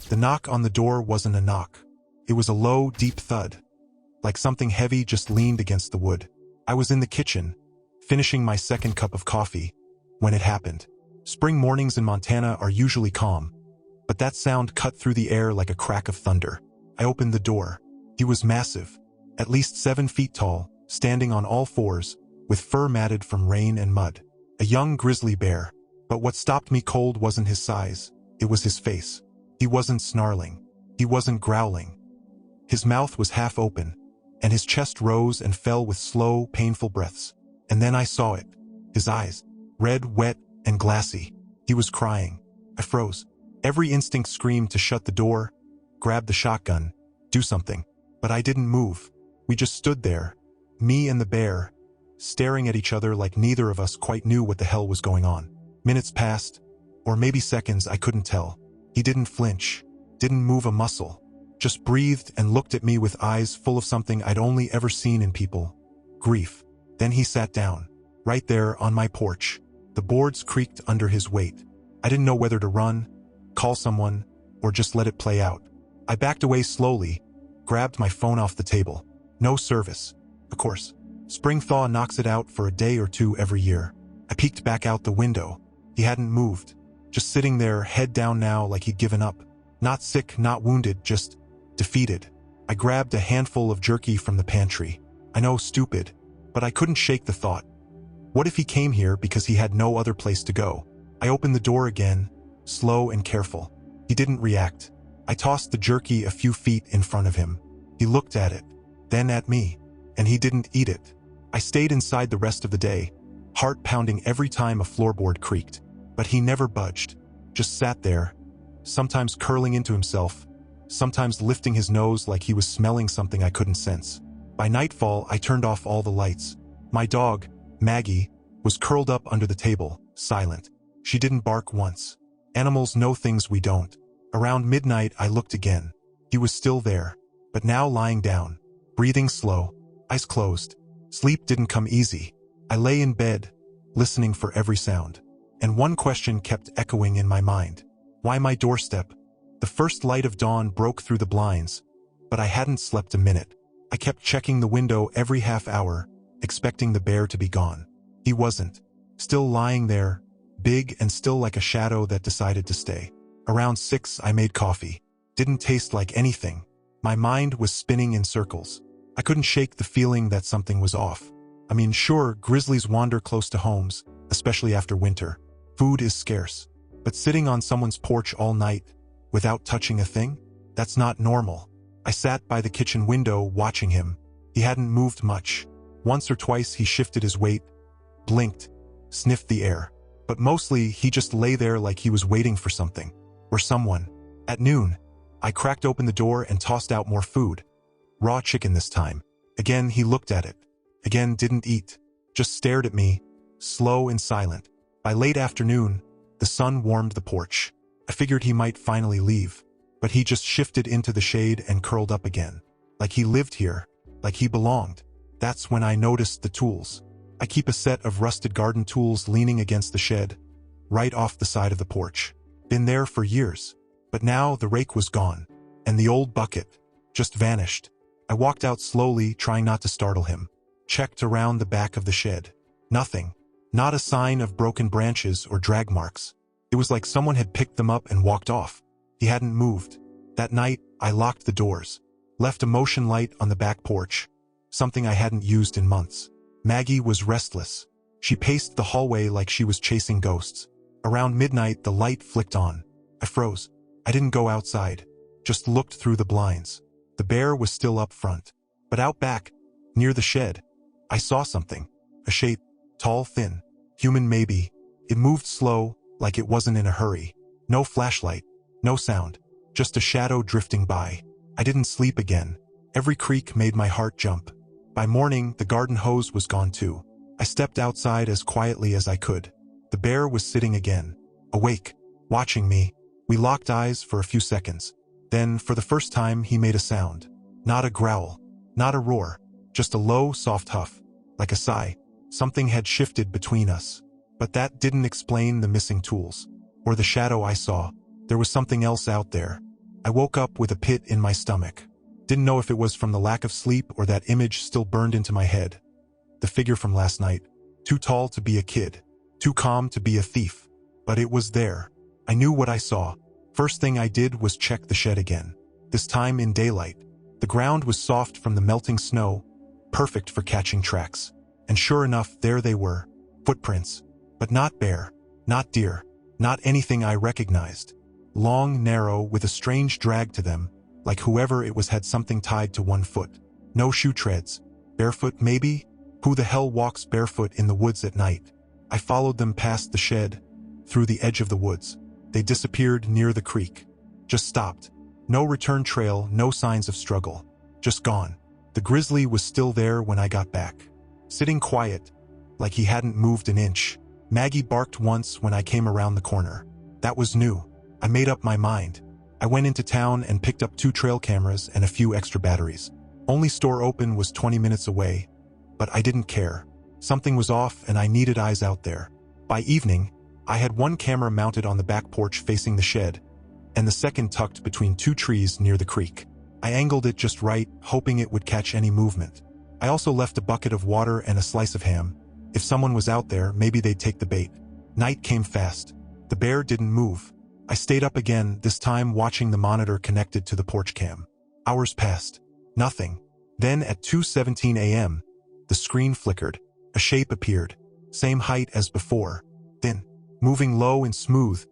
The knock on the door wasn't a knock. It was a low, deep thud, like something heavy just leaned against the wood. I was in the kitchen, finishing my second cup of coffee, when it happened. Spring mornings in Montana are usually calm, but that sound cut through the air like a crack of thunder. I opened the door. He was massive, at least 7 feet tall, standing on all fours, with fur matted from rain and mud. A young grizzly bear. But what stopped me cold wasn't his size, it was his face. He wasn't snarling. He wasn't growling. His mouth was half open, and his chest rose and fell with slow, painful breaths. And then I saw it. His eyes. Red, wet, and glassy. He was crying. I froze. Every instinct screamed to shut the door, grab the shotgun, do something. But I didn't move. We just stood there, me and the bear, staring at each other like neither of us quite knew what the hell was going on. Minutes passed, or maybe seconds, I couldn't tell. He didn't flinch, didn't move a muscle, just breathed and looked at me with eyes full of something I'd only ever seen in people. Grief. Then he sat down, right there on my porch. The boards creaked under his weight. I didn't know whether to run, call someone, or just let it play out. I backed away slowly, grabbed my phone off the table. No service. Of course. Spring thaw knocks it out for a day or two every year. I peeked back out the window. He hadn't moved. Just sitting there, head down now like he'd given up. Not sick, not wounded, just defeated. I grabbed a handful of jerky from the pantry. I know, stupid, but I couldn't shake the thought. What if he came here because he had no other place to go? I opened the door again, slow and careful. He didn't react. I tossed the jerky a few feet in front of him. He looked at it, then at me, and he didn't eat it. I stayed inside the rest of the day, heart pounding every time a floorboard creaked. But he never budged, just sat there, sometimes curling into himself, sometimes lifting his nose like he was smelling something I couldn't sense. By nightfall, I turned off all the lights. My dog, Maggie, was curled up under the table, silent. She didn't bark once. Animals know things we don't. Around midnight, I looked again. He was still there, but now lying down, breathing slow, eyes closed. Sleep didn't come easy. I lay in bed, listening for every sound. And one question kept echoing in my mind. Why my doorstep? The first light of dawn broke through the blinds, but I hadn't slept a minute. I kept checking the window every half hour, expecting the bear to be gone. He wasn't. Still lying there, big and still like a shadow that decided to stay. Around 6, I made coffee. Didn't taste like anything. My mind was spinning in circles. I couldn't shake the feeling that something was off. I mean, sure, grizzlies wander close to homes, especially after winter. Food is scarce. But sitting on someone's porch all night, without touching a thing? That's not normal. I sat by the kitchen window watching him. He hadn't moved much. Once or twice he shifted his weight, blinked, sniffed the air. But mostly he just lay there like he was waiting for something. Or someone. At noon, I cracked open the door and tossed out more food. Raw chicken this time. Again he looked at it. Again didn't eat. Just stared at me, slow and silent. By late afternoon, the sun warmed the porch. I figured he might finally leave, but he just shifted into the shade and curled up again. Like he lived here, like he belonged. That's when I noticed the tools. I keep a set of rusted garden tools leaning against the shed, right off the side of the porch. Been there for years, but now the rake was gone, and the old bucket just vanished. I walked out slowly, trying not to startle him. Checked around the back of the shed. Nothing. Not a sign of broken branches or drag marks. It was like someone had picked them up and walked off. He hadn't moved. That night, I locked the doors. Left a motion light on the back porch, something I hadn't used in months. Maggie was restless. She paced the hallway like she was chasing ghosts. Around midnight, the light flicked on. I froze. I didn't go outside, just looked through the blinds. The bear was still up front. But out back, near the shed, I saw something. A shape, tall, thin, human maybe. It moved slow, like it wasn't in a hurry. No flashlight, no sound, just a shadow drifting by. I didn't sleep again. Every creak made my heart jump. By morning, the garden hose was gone too. I stepped outside as quietly as I could. The bear was sitting again, awake, watching me. We locked eyes for a few seconds. Then, for the first time, he made a sound. Not a growl, not a roar, just a low, soft huff, like a sigh. Something had shifted between us. But that didn't explain the missing tools, or the shadow I saw. There was something else out there. I woke up with a pit in my stomach. Didn't know if it was from the lack of sleep or that image still burned into my head. The figure from last night. Too tall to be a kid. Too calm to be a thief. But it was there. I knew what I saw. First thing I did was check the shed again. This time in daylight. The ground was soft from the melting snow, perfect for catching tracks. And sure enough, there they were. Footprints. But not bear. Not deer. Not anything I recognized. Long, narrow, with a strange drag to them, like whoever it was had something tied to one foot. No shoe treads. Barefoot, maybe? Who the hell walks barefoot in the woods at night? I followed them past the shed, through the edge of the woods. They disappeared near the creek. Just stopped. No return trail, no signs of struggle. Just gone. The grizzly was still there when I got back. Sitting quiet, like he hadn't moved an inch. Maggie barked once when I came around the corner. That was new. I made up my mind. I went into town and picked up 2 trail cameras and a few extra batteries. Only store open was 20 minutes away, but I didn't care. Something was off and I needed eyes out there. By evening, I had 1 camera mounted on the back porch facing the shed, and the second tucked between 2 trees near the creek. I angled it just right, hoping it would catch any movement. I also left a bucket of water and a slice of ham. If someone was out there, maybe they'd take the bait. Night came fast. The bear didn't move. I stayed up again, this time watching the monitor connected to the porch cam. Hours passed. Nothing. Then at 2:17 a.m., the screen flickered. A shape appeared. Same height as before. Thin. Moving low and smooth.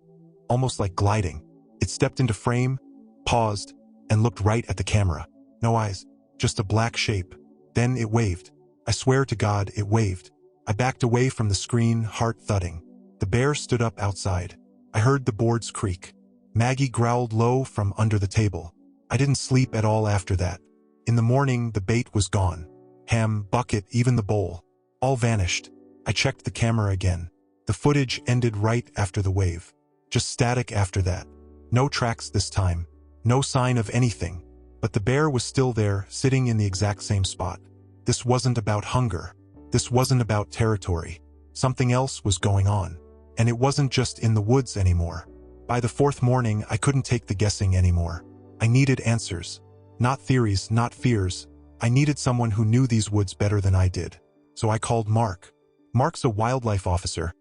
Almost like gliding. It stepped into frame, paused, and looked right at the camera. No eyes. Just a black shape. Then it waved. I swear to God, it waved. I backed away from the screen, heart thudding. The bear stood up outside. I heard the boards creak. Maggie growled low from under the table. I didn't sleep at all after that. In the morning, the bait was gone. Ham, bucket, even the bowl. All vanished. I checked the camera again. The footage ended right after the wave. Just static after that. No tracks this time. No sign of anything. But the bear was still there, sitting in the exact same spot. This wasn't about hunger. This wasn't about territory. Something else was going on. And it wasn't just in the woods anymore. By the 4th morning, I couldn't take the guessing anymore. I needed answers. Not theories, not fears. I needed someone who knew these woods better than I did. So I called Mark. Mark's a wildlife officer.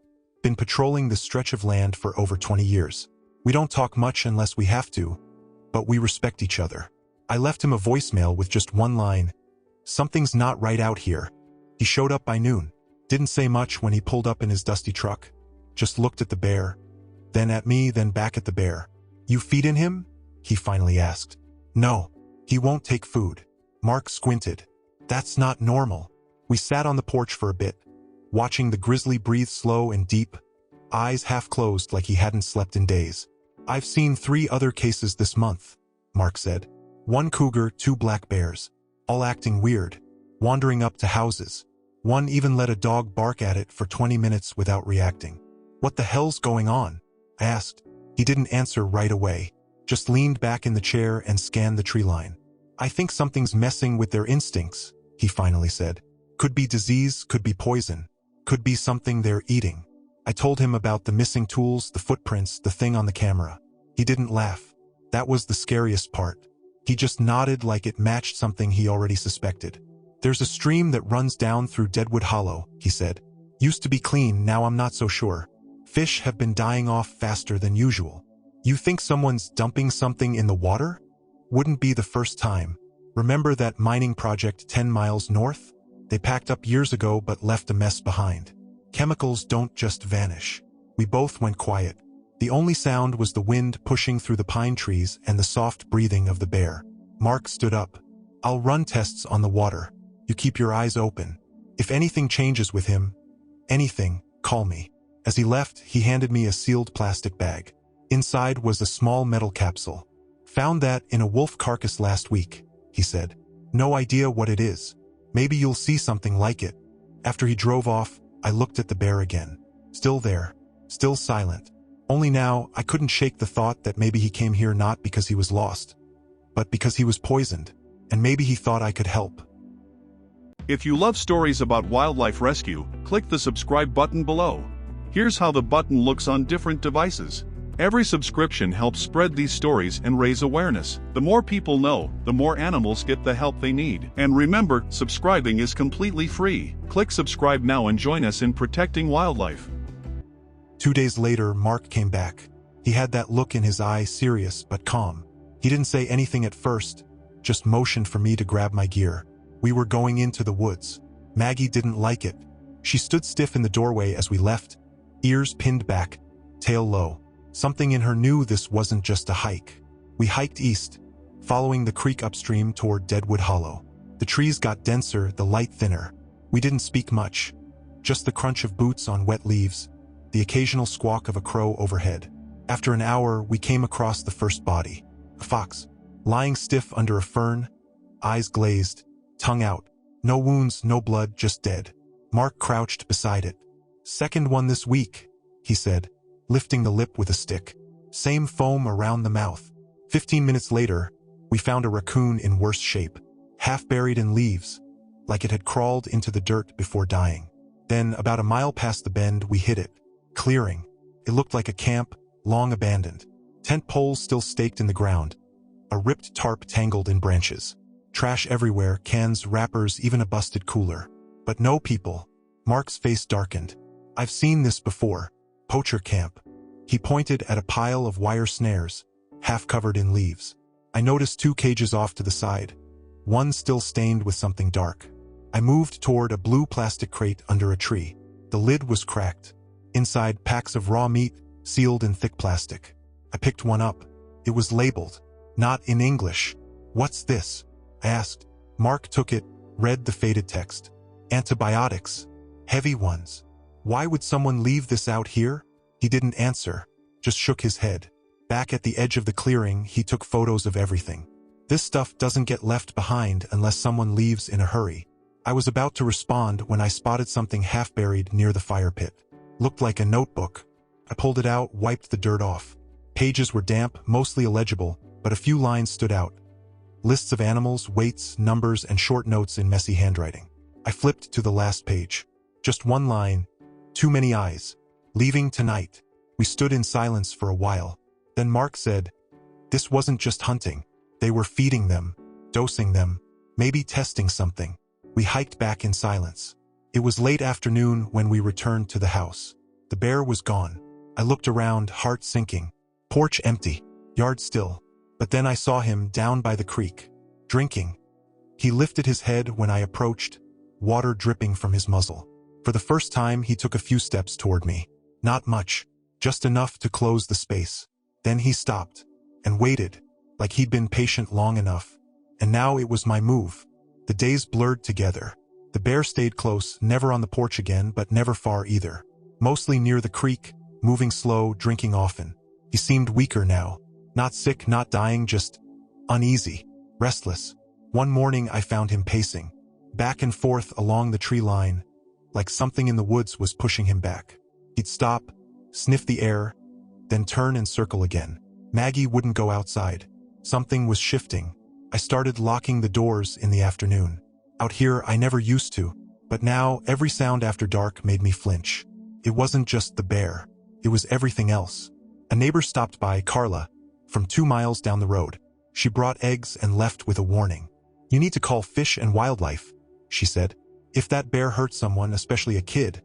Been patrolling this stretch of land for over 20 years. We don't talk much unless we have to, but we respect each other. I left him a voicemail with just 1 line. Something's not right out here. He showed up by noon. Didn't say much when he pulled up in his dusty truck. Just looked at the bear, then at me, then back at the bear. You feedin' him? He finally asked. No, he won't take food. Mark squinted. That's not normal. We sat on the porch for a bit, watching the grizzly breathe slow and deep, eyes half closed like he hadn't slept in days. I've seen 3 other cases this month, Mark said. 1 cougar, 2 black bears, all acting weird, wandering up to houses. 1 even let a dog bark at it for 20 minutes without reacting. What the hell's going on? I asked. He didn't answer right away, just leaned back in the chair and scanned the tree line. I think something's messing with their instincts, he finally said. Could be disease, could be poison, could be something they're eating. I told him about the missing tools, the footprints, the thing on the camera. He didn't laugh. That was the scariest part. He just nodded like it matched something he already suspected. There's a stream that runs down through Deadwood Hollow, he said. Used to be clean, now I'm not so sure. Fish have been dying off faster than usual. You think someone's dumping something in the water? Wouldn't be the first time. Remember that mining project 10 miles north? They packed up years ago but left a mess behind. Chemicals don't just vanish. We both went quiet. The only sound was the wind pushing through the pine trees and the soft breathing of the bear. Mark stood up. I'll run tests on the water. You keep your eyes open. If anything changes with him, anything, call me. As he left, he handed me a sealed plastic bag. Inside was a small metal capsule. Found that in a wolf carcass last week, he said. No idea what it is. Maybe you'll see something like it. After he drove off, I looked at the bear again. Still there. Still silent. Only now, I couldn't shake the thought that maybe he came here not because he was lost, but because he was poisoned, and maybe he thought I could help. If you love stories about wildlife rescue, click the subscribe button below. Here's how the button looks on different devices. Every subscription helps spread these stories and raise awareness. The more people know, the more animals get the help they need. And remember, subscribing is completely free. Click subscribe now and join us in protecting wildlife. 2 days later, Mark came back. He had that look in his eye, serious but calm. He didn't say anything at first, just motioned for me to grab my gear. We were going into the woods. Maggie didn't like it. She stood stiff in the doorway as we left, ears pinned back, tail low. Something in her knew this wasn't just a hike. We hiked east, following the creek upstream toward Deadwood Hollow. The trees got denser, the light thinner. We didn't speak much, just the crunch of boots on wet leaves, the occasional squawk of a crow overhead. After an hour, we came across the first body. A fox, lying stiff under a fern, eyes glazed, tongue out. No wounds, no blood, just dead. Mark crouched beside it. "Second one this week," he said, lifting the lip with a stick. Same foam around the mouth. 15 minutes later, we found a raccoon in worse shape, half buried in leaves, like it had crawled into the dirt before dying. Then, about a mile past the bend, we hit it. Clearing. It looked like a camp, long abandoned. Tent poles still staked in the ground. A ripped tarp tangled in branches. Trash everywhere, cans, wrappers, even a busted cooler. But no people. Mark's face darkened. "I've seen this before. Poacher camp." He pointed at a pile of wire snares, half covered in leaves. I noticed 2 cages off to the side, one still stained with something dark. I moved toward a blue plastic crate under a tree. The lid was cracked. Inside, packs of raw meat, sealed in thick plastic. I picked one up. It was labeled, not in English. "What's this?" I asked. Mark took it, read the faded text. "Antibiotics. Heavy ones. Why would someone leave this out here?" He didn't answer, just shook his head. Back at the edge of the clearing, he took photos of everything. "This stuff doesn't get left behind unless someone leaves in a hurry." I was about to respond when I spotted something half buried near the fire pit. Looked like a notebook. I pulled it out, wiped the dirt off. Pages were damp, mostly illegible, but a few lines stood out. Lists of animals, weights, numbers, and short notes in messy handwriting. I flipped to the last page. Just one line. "Too many eyes. Leaving tonight." We stood in silence for a while. Then Mark said, "This wasn't just hunting. They were feeding them, dosing them, maybe testing something." We hiked back in silence. It was late afternoon when we returned to the house. The bear was gone. I looked around, heart sinking. Porch empty, yard still. But then I saw him down by the creek, drinking. He lifted his head when I approached, water dripping from his muzzle. For the first time, he took a few steps toward me. Not much, just enough to close the space. Then he stopped and waited, like he'd been patient long enough. And now it was my move. The days blurred together. The bear stayed close, never on the porch again, but never far either. Mostly near the creek, moving slow, drinking often. He seemed weaker now. Not sick, not dying, just uneasy, restless. One morning I found him pacing, back and forth along the tree line, like something in the woods was pushing him back. He'd stop, sniff the air, then turn and circle again. Maggie wouldn't go outside. Something was shifting. I started locking the doors in the afternoon. Out here I never used to, but now every sound after dark made me flinch. It wasn't just the bear. It was everything else. A neighbor stopped by, Carla, from 2 miles down the road. She brought eggs and left with a warning. "You need to call Fish and Wildlife," she said. "If that bear hurts someone, especially a kid,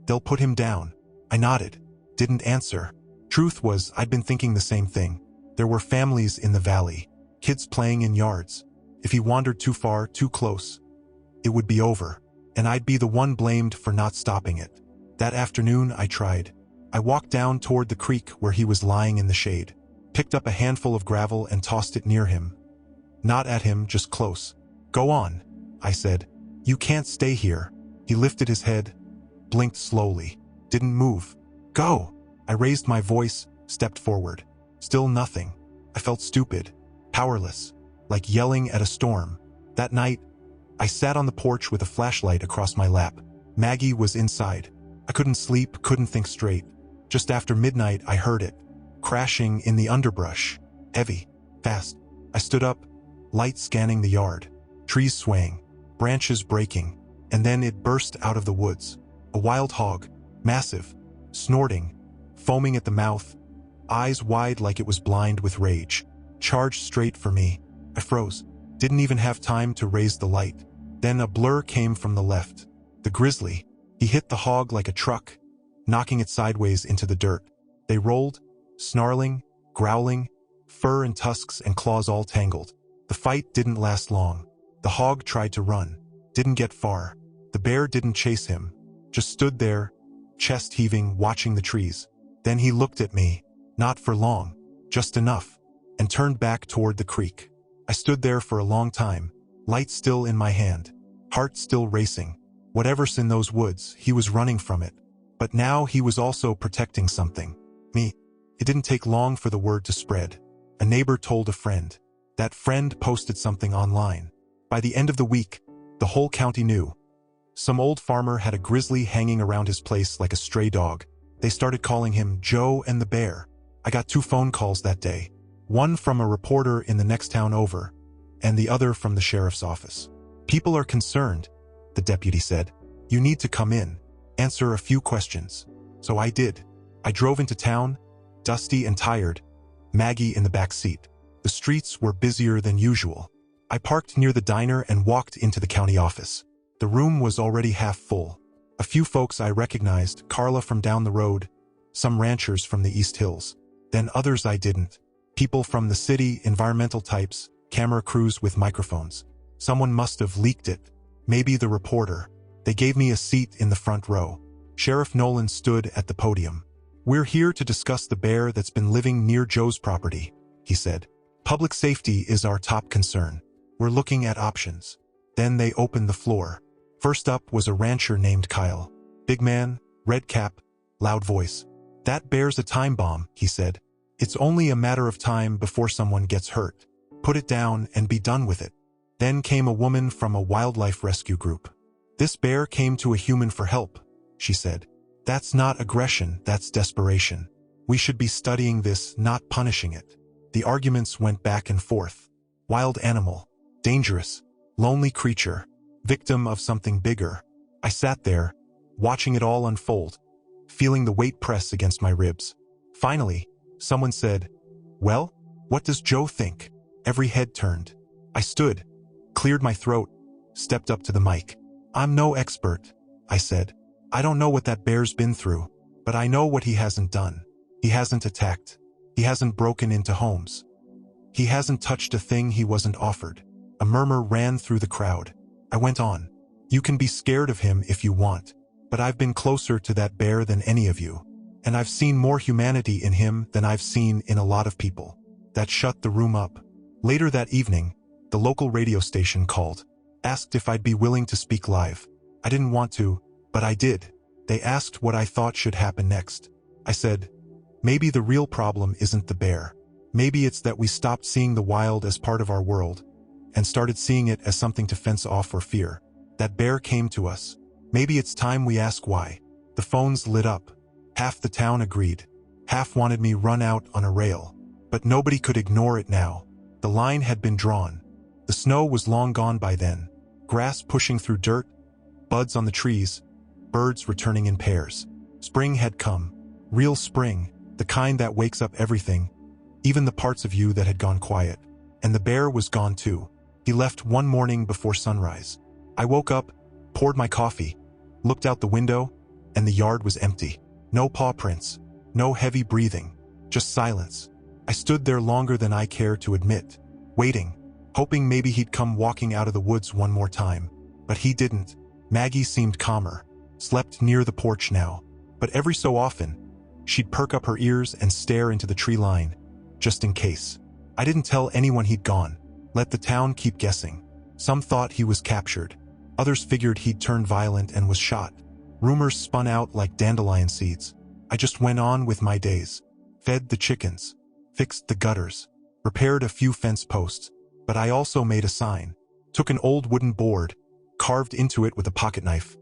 they'll put him down." I nodded, didn't answer. Truth was, I'd been thinking the same thing. There were families in the valley, kids playing in yards. If he wandered too far, too close, it would be over, and I'd be the one blamed for not stopping it. That afternoon, I tried. I walked down toward the creek where he was lying in the shade, picked up a handful of gravel and tossed it near him. Not at him, just close. "Go on," I said. "You can't stay here." He lifted his head, blinked slowly, didn't move. "Go!" I raised my voice, stepped forward. Still nothing. I felt stupid, powerless, like yelling at a storm. That night, I sat on the porch with a flashlight across my lap. Maggie was inside. I couldn't sleep, couldn't think straight. Just after midnight, I heard it, crashing in the underbrush. Heavy, fast. I stood up, light scanning the yard. Trees swaying, branches breaking, and then it burst out of the woods. A wild hog, massive, snorting, foaming at the mouth, eyes wide like it was blind with rage. Charged straight for me. I froze. Didn't even have time to raise the light. Then a blur came from the left. The grizzly. He hit the hog like a truck, knocking it sideways into the dirt. They rolled, snarling, growling, fur and tusks and claws all tangled. The fight didn't last long. The hog tried to run. Didn't get far. The bear didn't chase him. Just stood there, chest heaving, watching the trees. Then he looked at me, not for long, just enough, and turned back toward the creek. I stood there for a long time, light still in my hand, heart still racing. Whatever's in those woods, he was running from it. But now he was also protecting something. Me. It didn't take long for the word to spread. A neighbor told a friend. That friend posted something online. By the end of the week, the whole county knew. Some old farmer had a grizzly hanging around his place like a stray dog. They started calling him Joe and the Bear. I got 2 phone calls that day. One from a reporter in the next town over, and the other from the sheriff's office. People are concerned, the deputy said. You need to come in, answer a few questions. So I did. I drove into town, dusty and tired, Maggie in the back seat. The streets were busier than usual. I parked near the diner and walked into the county office. The room was already half full. A few folks I recognized, Carla from down the road, some ranchers from the East Hills. Then others I didn't. People from the city, environmental types, camera crews with microphones. Someone must have leaked it. Maybe the reporter. They gave me a seat in the front row. Sheriff Nolan stood at the podium. We're here to discuss the bear that's been living near Joe's property, he said. Public safety is our top concern. We're looking at options. Then they opened the floor. First up was a rancher named Kyle. Big man, red cap, loud voice. That bear's a time bomb, he said. It's only a matter of time before someone gets hurt. Put it down and be done with it. Then came a woman from a wildlife rescue group. This bear came to a human for help, she said. That's not aggression, that's desperation. We should be studying this, not punishing it. The arguments went back and forth. Wild animal, dangerous, lonely creature, victim of something bigger. I sat there, watching it all unfold, feeling the weight press against my ribs. Finally, someone said, "Well, what does Joe think?" Every head turned. I stood, cleared my throat, stepped up to the mic. I'm no expert, I said. I don't know what that bear's been through, but I know what he hasn't done. He hasn't attacked. He hasn't broken into homes. He hasn't touched a thing he wasn't offered. A murmur ran through the crowd. I went on. You can be scared of him if you want, but I've been closer to that bear than any of you, and I've seen more humanity in him than I've seen in a lot of people. That shut the room up. Later that evening, the local radio station called, asked if I'd be willing to speak live. I didn't want to, but I did. They asked what I thought should happen next. I said, maybe the real problem isn't the bear. Maybe it's that we stopped seeing the wild as part of our world and started seeing it as something to fence off or fear. That bear came to us. Maybe it's time we ask why. The phones lit up. Half the town agreed. Half wanted me run out on a rail. But nobody could ignore it now. The line had been drawn. The snow was long gone by then. Grass pushing through dirt, buds on the trees, birds returning in pairs. Spring had come. Real spring, the kind that wakes up everything, even the parts of you that had gone quiet. And the bear was gone too. He left one morning before sunrise. I woke up, poured my coffee, looked out the window, and the yard was empty. No paw prints, no heavy breathing, just silence. I stood there longer than I care to admit, waiting, hoping maybe he'd come walking out of the woods one more time. But he didn't. Maggie seemed calmer, slept near the porch now. But every so often, she'd perk up her ears and stare into the tree line, just in case. I didn't tell anyone he'd gone. Let the town keep guessing. Some thought he was captured. Others figured he'd turned violent and was shot. Rumors spun out like dandelion seeds. I just went on with my days. Fed the chickens, fixed the gutters, repaired a few fence posts. But I also made a sign. Took an old wooden board, carved into it with a pocket knife.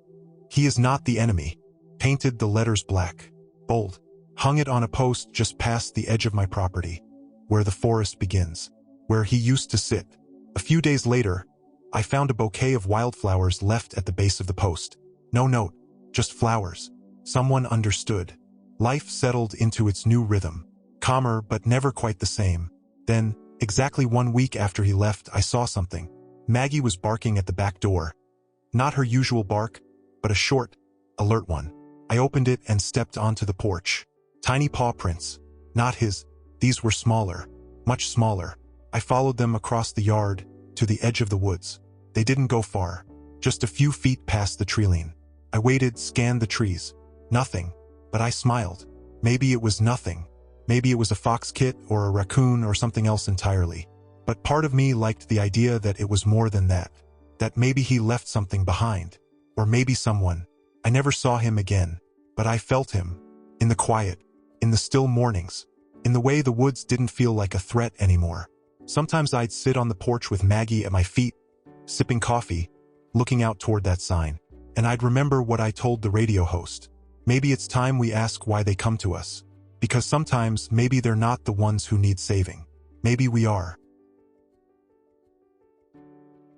He is not the enemy. Painted the letters black, bold. Hung it on a post just past the edge of my property, where the forest begins, where he used to sit. A few days later, I found a bouquet of wildflowers left at the base of the post. No note, just flowers. Someone understood. Life settled into its new rhythm. calmer but never quite the same. Then, exactly 1 week after he left, I saw something. Maggie was barking at the back door. Not her usual bark, but a short, alert one. I opened it and stepped onto the porch. Tiny paw prints. Not his. These were smaller. Much smaller. I followed them across the yard, to the edge of the woods. They didn't go far. Just a few feet past the treeline. I waited, scanned the trees. Nothing. But I smiled. Maybe it was nothing. Maybe it was a fox kit or a raccoon or something else entirely. But part of me liked the idea that it was more than that. That maybe he left something behind. Or maybe someone. I never saw him again. But I felt him. In the quiet. In the still mornings. In the way the woods didn't feel like a threat anymore. Sometimes I'd sit on the porch with Maggie at my feet, sipping coffee, looking out toward that sign. And I'd remember what I told the radio host. Maybe it's time we ask why they come to us. Because sometimes maybe they're not the ones who need saving. Maybe we are.